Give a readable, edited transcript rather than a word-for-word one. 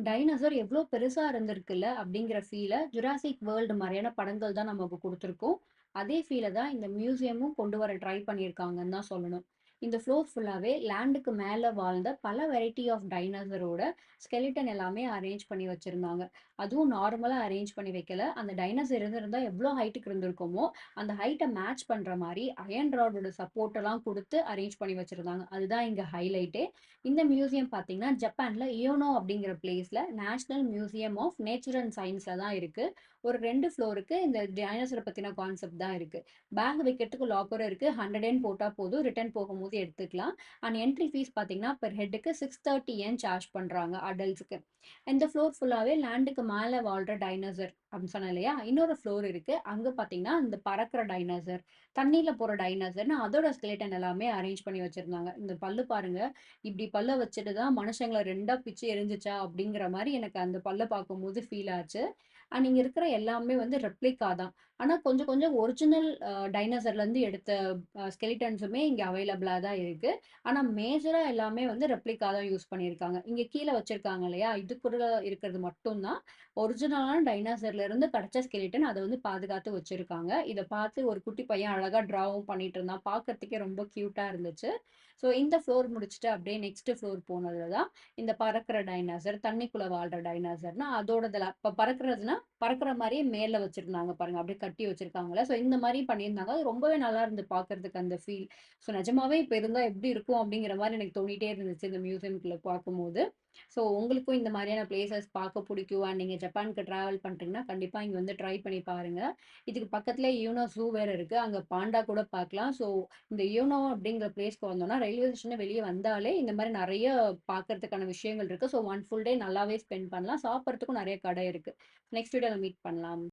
Dinosaur எவ்ளோ பெருசா இருந்திருக்குல்ல அப்படிங்கிற ஃபீல ஜுராசிக் வேர்ல்டு மாரியான படங்கள் தான் நமக்கு குடுத்துருக்கும். அதே ஃபீல தான் இந்த மியூசியமும் கொண்டு வர ட்ரை பண்ணியிருக்காங்கன்னு தான் சொல்லணும். இந்த ஃப்ளோர் ஃபுல்லாவே லேண்டுக்கு மேல வாழ்ந்த பல வெரைட்டி ஆஃப் டைனோசரோட ஸ்கெலிட்டன் எல்லாமே அரேஞ்ச் பண்ணி வச்சிருந்தாங்க. அதுவும் நார்மலா அரேஞ்ச் பண்ணி வைக்கல. அந்த டைனோசர் இருந்திருந்தா எவ்ளோ ஹைட்டுக்கு இருந்திருக்குமோ, அந்த ஹைட்ட மேட்ச் பண்ற மாரி அயர்ன் ராடோட சப்போர்ட் எல்லாம் குடுத்து அரேஞ்ச் பண்ணி வச்சிருந்தாங்க. அதுதான் இங்க ஹைலைட்டே. இந்த மியூசியம் பார்த்தீங்கன்னா, ஜப்பான்ல இயோனோ அப்படிங்கிற பிளேஸ்ல national museum of nature and சயின்ஸ்ல தான் இருக்கு. ஒரு 2 ஃப்ளோருக்கு இந்த டைனோசர பத்தின கான்செப்ட் தான் இருக்கு. பேக் வைக்கிறதுக்கு லாக்கரும் இருக்கு. 100 யென் போட்டா போதும். ரிட்டர்ன் போகும்போது எடுத்துக்கலாம். அண்ட் என்ட்ரி ஃபீஸ் பார்த்தீங்கன்னா, பெர் ஹெட்டுக்கு 630 யென் சார்ஜ் பண்றாங்க அடல்ட்ஸ்க்கு. இந்த ஃப்ளோர் ஃபுல்லாவே லேண்டுக்கு மேல வாழ்ற டைனோசர் அப்படின்னு சொன்னேன் இல்லையா? இன்னொரு ஃப்ளோர் இருக்கு. அங்க பார்த்தீங்கன்னா, இந்த பறக்கிற டைனோசர், தண்ணீல போற டைனோசர்ன்னு அதோட ஸ்கெலிட்டன் எல்லாமே அரேஞ்ச் பண்ணி வச்சிருந்தாங்க. இந்த பல்லு பாருங்க. இப்படி பல்ல வச்சுட்டு தான் மனுஷங்கள 2ஆ பிச்சு எரிஞ்சுச்சா அப்படிங்கிற மாரி எனக்கு அந்த பல்ல பார்க்கும்போது ஃபீல் ஆச்சு. அண்ட் இங்க இருக்கிற எல்லாமே வந்து ரெப்ளிகா தான். ஆனா கொஞ்சம் கொஞ்சம் ஒரிஜினல் டைனோசர்லேருந்து எடுத்த ஸ்கெலிட்டன்ஸுமே இங்க அவைலபிளா தான் இருக்கு. ஆனா மேஜரா எல்லாமே வந்து ரெப்ளிகா தான் யூஸ் பண்ணியிருக்காங்க. இங்க கீழ வச்சிருக்காங்க இல்லையா? இது கூட இருக்கிறது மட்டும் தான் ஒரிஜினலான டைனோசர்லேருந்து கிடைச்ச ஸ்கெலிட்டன். அத வந்து பாதுகாத்து வச்சிருக்காங்க. இத பார்த்து ஒரு குட்டி பையன் அழகா டிராவும் பண்ணிட்டு இருந்தான். பார்க்கறதுக்கே ரொம்ப கியூட்டா இருந்துச்சு. ஸோ இந்த ஃப்ளோர் முடிச்சுட்டு அப்படியே நெக்ஸ்ட் ஃப்ளோர் போனதுல தான் இந்த பறக்கிற டைனோசர், தண்ணிக்குள்ள வாழ்ற டைனோசர்னா அதோடதுல இப்ப பறக்கிறதுனா, பறக்கிற மாரியே மேல வச்சிருந்தாங்க பாருங்க. அப்படியே கட்டி வச்சிருக்காங்கல்ல. ஸோ இந்த மாரி பண்ணியிருந்தாங்க. அது ரொம்பவே நல்லா இருந்தது பார்க்கறதுக்கு அந்த ஃபீல். ஸோ நிஜமாவே இப்ப இருந்தா எப்படி இருக்கும் அப்படிங்கிற மாரி எனக்கு தோணிட்டே இருந்துச்சு இந்த மியூசியம்குள்ள பார்க்கும்போது. ஸோ உங்களுக்கும் இந்த மாரியான பிளேஸஸ் பார்க்க பிடிக்கும் அண்ட் நீங்க ஜப்பானுக்கு டிராவல் பண்றீங்கன்னா, கண்டிப்பா இங்க வந்து ட்ரை பண்ணி பாருங்க. இதுக்கு பக்கத்திலேயே யூனோ ஜூ வேற இருக்கு. அங்க பாண்டா கூட பார்க்கலாம். ஸோ இந்த யோனோ அப்படிங்கிற பிளேஸ்க்கு வந்தோம்னா, ரயில்வே ஸ்டேஷன வெளிய வந்தாலே இந்த மாரி நெறைய பார்க்கறதுக்கான விஷயங்கள் இருக்கு. ஸோ 1 ஃபுல் டே நல்லாவே ஸ்பெண்ட் பண்ணலாம். சாப்பிடறதுக்கும் நெறைய கடை இருக்கு. நெக்ஸ்ட் வீடியோல மீட் பண்ணலாம்.